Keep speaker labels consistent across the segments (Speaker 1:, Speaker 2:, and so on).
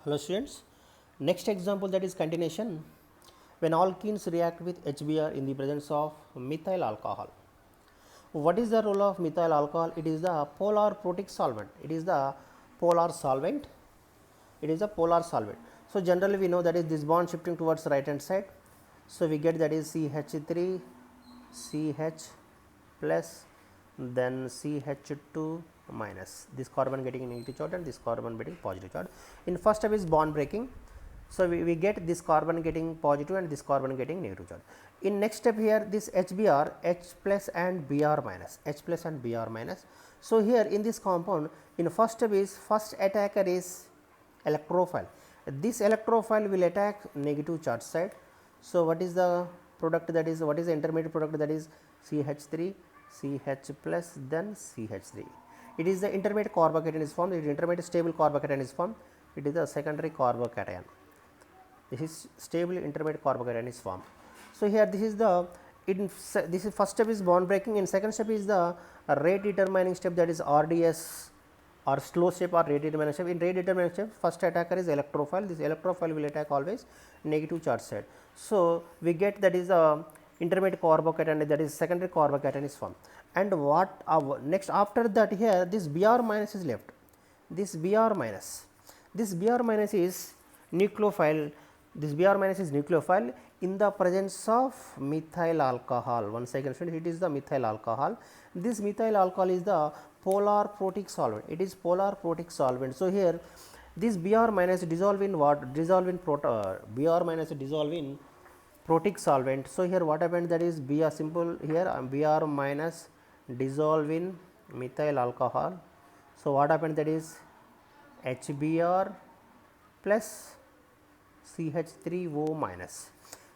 Speaker 1: Hello students, next example, that is continuation. When alkenes react with HBr in the presence of methyl alcohol. What is the role of methyl alcohol? It is the polar protic solvent. It is the polar solvent. It is a polar solvent. So generally we know that is this bond shifting towards right hand side. So we get that is CH3 CH plus then CH2 minus, this carbon getting negative charge and this carbon getting positive charge. In first step is bond breaking. So we get this carbon getting positive and this carbon getting negative charge. In next step here, this HBr, H plus and Br minus, H plus and Br minus. So here in this compound, in first step is first attacker is electrophile. This electrophile will attack negative charge side. So what is the product, that is what is the intermediate product, that is CH3 CH plus then CH3. It is the intermediate carbocation is formed, it is intermediate stable carbocation is formed, it is the secondary carbocation. This is stable intermediate carbocation is formed. So here this is the this is first step is bond breaking, and second step is the rate determining step, that is RDS or slow step or rate determining step. In rate determining step, first attacker is electrophile. This electrophile will attack always negative charge side. So we get that is a intermediate carbocation, that is secondary carbocation is formed. And what next after that, here this Br minus is left. This Br minus is nucleophile. This Br minus is nucleophile in the presence of methyl alcohol. One second, it is the methyl alcohol. This methyl alcohol is the polar protic solvent. It is polar protic solvent. So here this Br minus dissolve in what? Dissolve in Br minus dissolve in protic solvent. So here what happened, that is Br simple here Br minus dissolve in methyl alcohol. So what happened, that is HBr plus CH3O minus.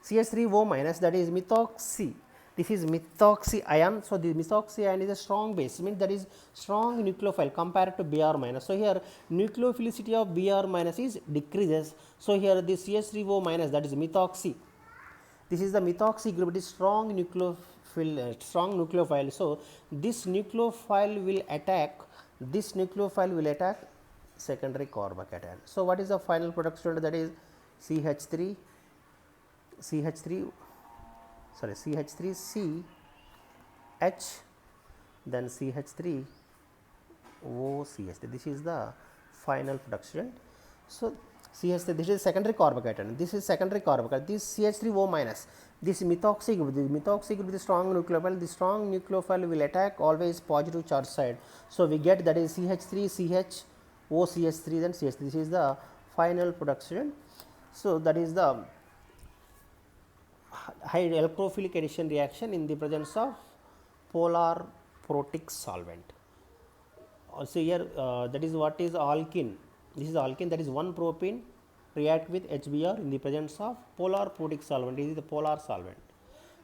Speaker 1: CH3O minus, that is methoxy. This is methoxy ion. So the methoxy ion is a strong base, means that is strong nucleophile compared to Br minus. So here nucleophilicity of Br minus is decreases. So here the CH3O minus, that is methoxy. This is the methoxy group. It is strong nucleophile. So this nucleophile will attack. Secondary carbocation. So what is the final product, student? That is CH3 C H then CH3 OCH3. This is the final production. So CH3, this is secondary carbocation. This is secondary carbocation. This CH3O minus, this methoxy group. The strong nucleophile. The strong nucleophile will attack always positive charge side. So we get that is CH3 CH OCH3 then CH3. This is the final production. So that is the high electrophilic addition reaction in the presence of polar protic solvent. Also here that is what is alkene. This is alkene, that is 1 propene react with HBr in the presence of polar protic solvent. This is the polar solvent.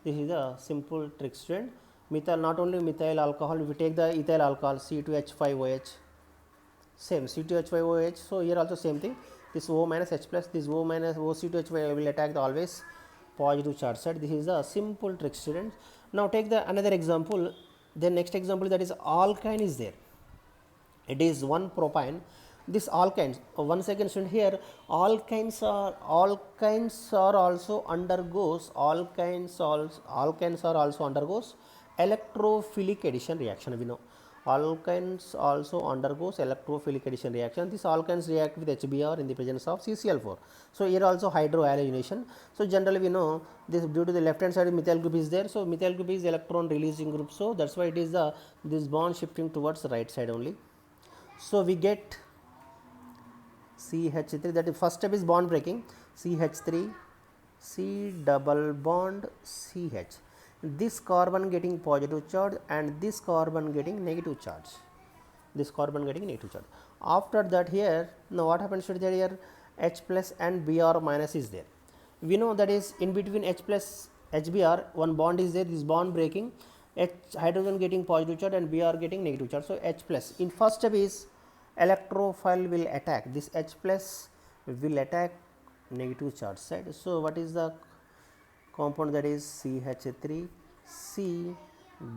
Speaker 1: This is a simple trick, student. Methyl, not only methyl alcohol, if we take the ethyl alcohol C2H5OH, same C2H5OH. So here also same thing, this O minus H plus, this O minus OC2H5 will attack the always positive charge side. This is a simple trick, students. Now take the another example. Then next example, that is alkyne is there. It is 1 propane. This alkynes, one second, student, here alkynes are also undergoes electrophilic addition reaction. We know alkynes also undergoes electrophilic addition reaction. These alkynes react with HBr in the presence of CCl4. So here also hydrohalogenation. So generally we know this, due to the left hand side methyl group is there. So methyl group is electron releasing group. So that's why it is the this bond shifting towards the right side only. So we get CH3, that is first step is bond breaking, CH3 C double bond CH. This carbon getting positive charge and this carbon getting negative charge. After that, here now what happens to here, H plus and Br minus is there. We know that is in between H plus HBr one bond is there. This bond breaking, H hydrogen getting positive charge and Br getting negative charge. So H plus in first step is electrophile will attack. This H plus will attack negative charge side. So what is the compound, that is CH3 C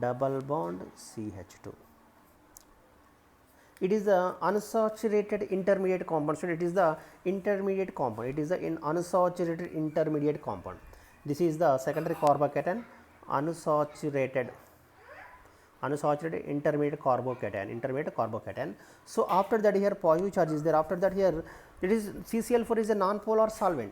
Speaker 1: double bond CH2. It is the unsaturated intermediate compound. So it is the intermediate compound. It is the unsaturated intermediate compound. This is the secondary carbocation, unsaturated intermediate carbocation. So after that here positive charge is there. After that here it is CCl4 is a non-polar solvent.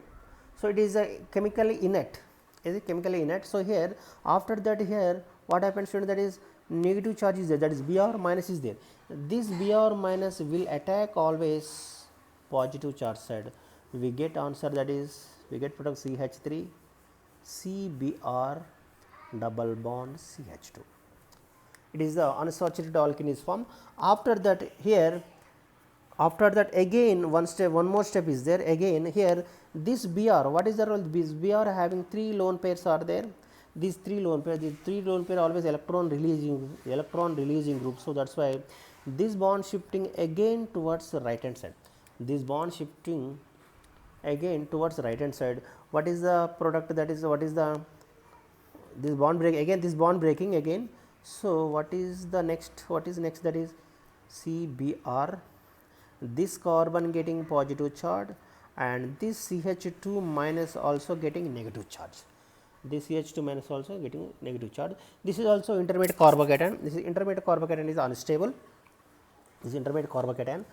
Speaker 1: So it is a chemically inert. Is it chemically inert? So here after that here what happens, student, that is negative charge is there, that is Br minus is there. This Br minus will attack always positive charge side. We get answer, that is we get product CH3 CBr double bond CH2. It is the unsaturated alkene is formed. After that here, after that again one more step is there. Again here this Br, what is the role? This Br having 3 lone pairs are there. These 3 lone pair always electron releasing group. So that's why this bond shifting again towards the right hand side. This bond shifting again towards right hand side. What is the product? That is what is the this bond break again, this bond breaking again. So what is the next? What is next? That is CBr. This carbon getting positive charge and this CH2 minus also getting negative charge. This CH2 minus also getting negative charge. This is also intermediate carbocation. This is intermediate carbocation is unstable. This is intermediate carbocation.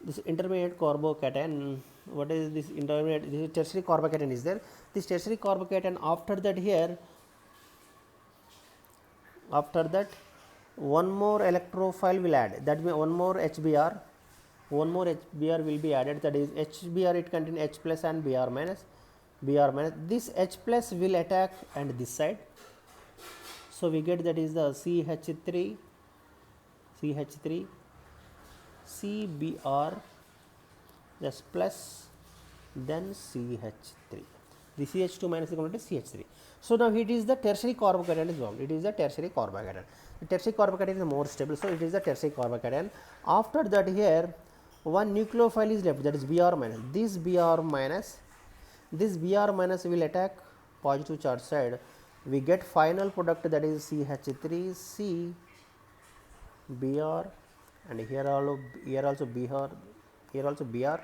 Speaker 1: This intermediate carbocation, what is this intermediate? This is tertiary carbocation is there. This tertiary carbocation, after that here, after that one more electrophile will add, that means one more HBr will be added, that is HBr, it contains H plus and Br minus. This H plus will attack and this side. So we get that is the CH3 CBr just plus then CH3. The CH2 minus is converted to CH3. So now it is the tertiary carbocation is formed. It is the tertiary carbocation. The tertiary carbocation is more stable. So it is the tertiary carbocation. After that here one nucleophile is left, that is Br minus. This Br minus will attack positive charge side. We get final product, that is CH3 C Br and here also Br,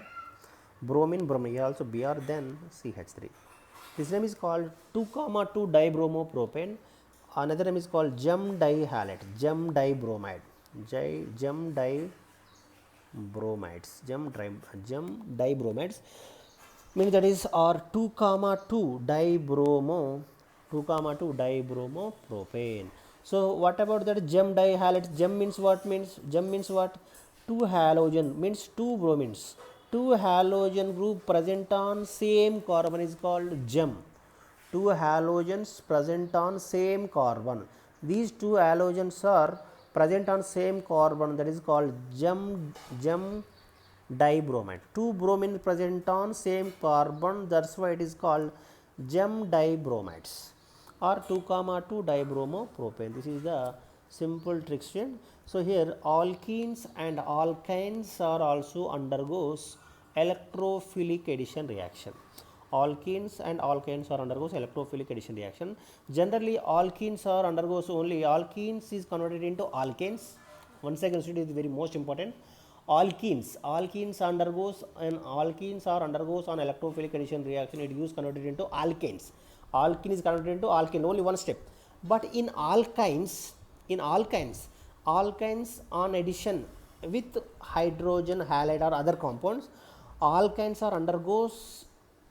Speaker 1: bromine, here also Br, then CH3. This name is called 2,2 dibromopropane. Another name is called gem dihalate, gem dibromides, means that is our 2,2 dibromopropane. So what about that gem dihalate? Gem means what? Two halogen means two bromines. Two halogen group present on same carbon is called gem. Two halogens present on same carbon. These two halogens are present on same carbon, that is called gem dibromide. Two bromine present on same carbon, that's why it is called gem dibromides or 2,2 dibromopropane. This is the simple trick, student. So here alkenes and alkynes are also undergoes electrophilic addition reaction. Alkenes and alkynes are undergoes electrophilic addition reaction. Generally alkenes are undergoes only, alkenes is converted into alkanes. Once again, student, is very most important. Alkenes undergoes on electrophilic addition reaction. It is converted into alkanes. Alkene is converted into alkane, only one step. But in alkynes on addition with hydrogen halide or other compounds, alkynes are undergoes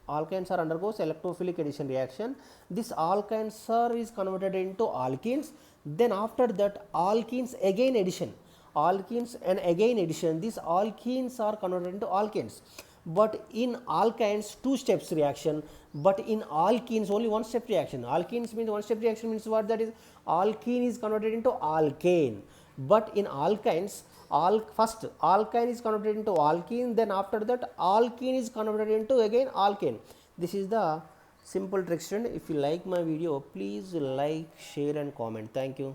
Speaker 1: electrophilic addition reaction. This alkynes is converted into alkenes. Then after that alkenes again addition. These alkenes are converted into alkanes. But in alkynes, two steps reaction, but in alkenes only one step reaction. Alkenes means one step reaction means what? That is alkene is converted into alkane. But in alkynes, first alkyne is converted into alkene, then after that alkene is converted into again alkane. This is the simple trick, student. If you like my video, please like, share and comment. Thank you.